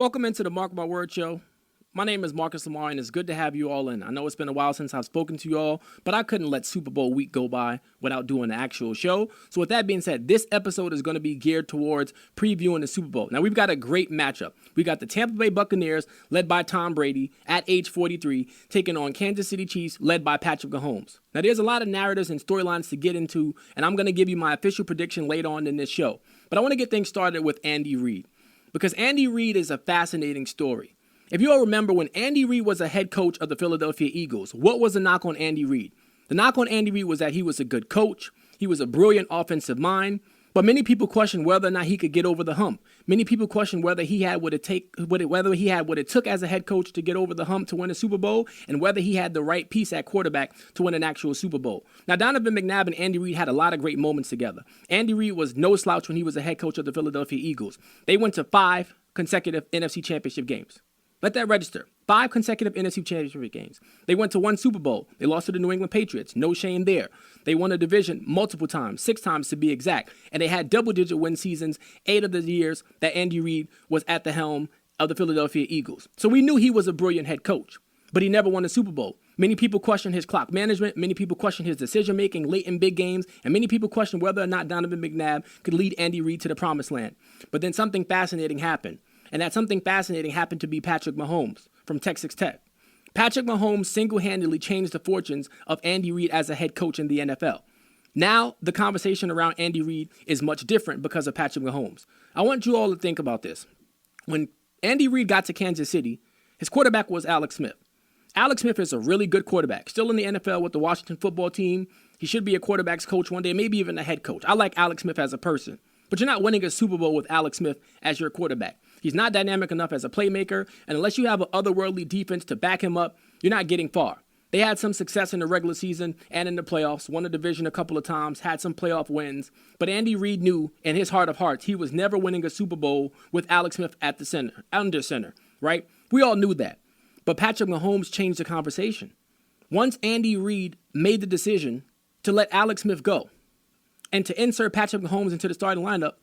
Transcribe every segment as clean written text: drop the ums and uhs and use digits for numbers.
Welcome into the Mark My Word Show. My name is Marcus Lamar, and it's good to have you all in. I know it's been a while since I've spoken to you all, but I couldn't let Super Bowl week go by without doing an actual show. So with that being said, this episode is going to be geared towards previewing the Super Bowl. Now, we've got a great matchup. We got the Tampa Bay Buccaneers, led by Tom Brady, at age 43, taking on Kansas City Chiefs, led by Patrick Mahomes. Now, there's a lot of narratives and storylines to get into, and I'm going to give you my official prediction later on in this show. But I want to get things started with Andy Reid, because Andy Reid is a fascinating story. If you all remember, when Andy Reid was a head coach of the Philadelphia Eagles, what was the knock on Andy Reid? The knock on Andy Reid was that he was a good coach, he was a brilliant offensive mind, but many people questioned whether or not he could get over the hump. Many people questioned whether he had what it took as a head coach to get over the hump to win a Super Bowl, and whether he had the right piece at quarterback to win an actual Super Bowl. Now, Donovan McNabb and Andy Reid had a lot of great moments together. Andy Reid was no slouch when he was a head coach of the Philadelphia Eagles. They went to 5 consecutive NFC Championship games. Let that register. 5 consecutive NFC Championship games. They went to 1 Super Bowl. They lost to the New England Patriots. No shame there. They won a division multiple times, 6 times to be exact. And they had double-digit win seasons 8 of the years that Andy Reid was at the helm of the Philadelphia Eagles. So we knew he was a brilliant head coach, but he never won a Super Bowl. Many people questioned his clock management. Many people questioned his decision-making late in big games. And many people questioned whether or not Donovan McNabb could lead Andy Reid to the promised land. But then something fascinating happened. And that something fascinating happened to be Patrick Mahomes from Texas Tech. Patrick Mahomes single-handedly changed the fortunes of Andy Reid as a head coach in the NFL. Now, the conversation around Andy Reid is much different because of Patrick Mahomes. I want you all to think about this. When Andy Reid got to Kansas City, his quarterback was Alex Smith. Alex Smith is a really good quarterback, still in the NFL with the Washington football team. He should be a quarterback's coach one day, maybe even a head coach. I like Alex Smith as a person, but you're not winning a Super Bowl with Alex Smith as your quarterback. He's not dynamic enough as a playmaker, and unless you have an otherworldly defense to back him up, you're not getting far. They had some success in the regular season and in the playoffs, won the division a couple of times, had some playoff wins, but Andy Reid knew in his heart of hearts he was never winning a Super Bowl with Alex Smith at the center, under center, right? We all knew that. But Patrick Mahomes changed the conversation. Once Andy Reid made the decision to let Alex Smith go and to insert Patrick Mahomes into the starting lineup,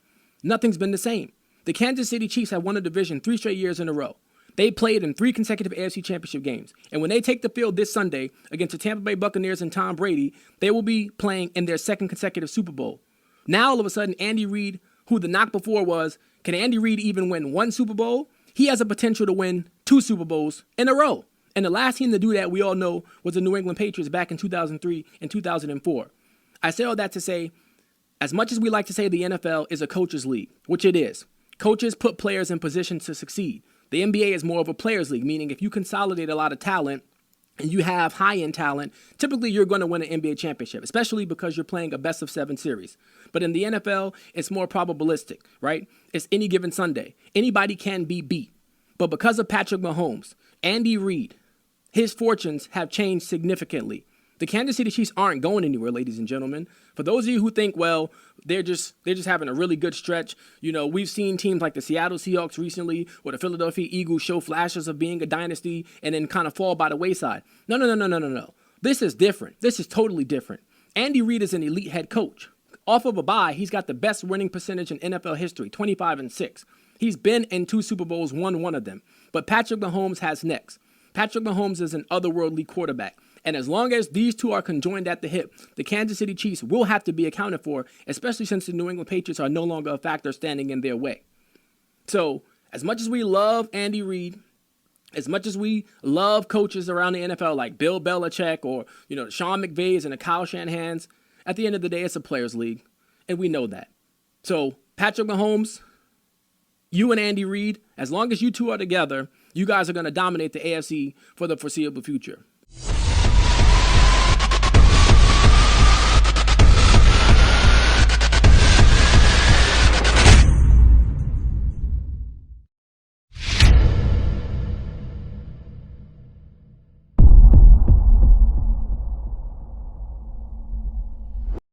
nothing's been the same. The Kansas City Chiefs have won a division 3 straight years in a row. They played in 3 consecutive AFC Championship games. And when they take the field this Sunday against the Tampa Bay Buccaneers and Tom Brady, they will be playing in their 2nd consecutive Super Bowl. Now, all of a sudden, Andy Reid, who the knock before was, can Andy Reid even win 1 Super Bowl? He has a potential to win 2 Super Bowls in a row. And the last team to do that, we all know, was the New England Patriots back in 2003 and 2004. I say all that to say, as much as we like to say the NFL is a coach's league, which it is, coaches put players in position to succeed. The NBA is more of a players' league, meaning if you consolidate a lot of talent and you have high-end talent, typically you're going to win an NBA championship, especially because you're playing a best-of-7 series. But in the NFL, it's more probabilistic, right? It's any given Sunday. Anybody can be beat. But because of Patrick Mahomes, Andy Reid, his fortunes have changed significantly. The Kansas City Chiefs aren't going anywhere, ladies and gentlemen. For those of you who think, well, they're just having a really good stretch. You know, we've seen teams like the Seattle Seahawks recently, or the Philadelphia Eagles show flashes of being a dynasty and then kind of fall by the wayside. No. This is different. This is totally different. Andy Reid is an elite head coach. Off of a bye, he's got the best winning percentage in NFL history, 25-6. He's been in 2 Super Bowls, won 1 of them. But Patrick Mahomes has next. Patrick Mahomes is an otherworldly quarterback. And as long as these two are conjoined at the hip, the Kansas City Chiefs will have to be accounted for, especially since the New England Patriots are no longer a factor standing in their way. So, as much as we love Andy Reid, as much as we love coaches around the NFL like Bill Belichick or, Sean McVays and the Kyle Shanahans, at the end of the day, it's a players' league, and we know that. So, Patrick Mahomes, you and Andy Reid, as long as you two are together, you guys are going to dominate the AFC for the foreseeable future.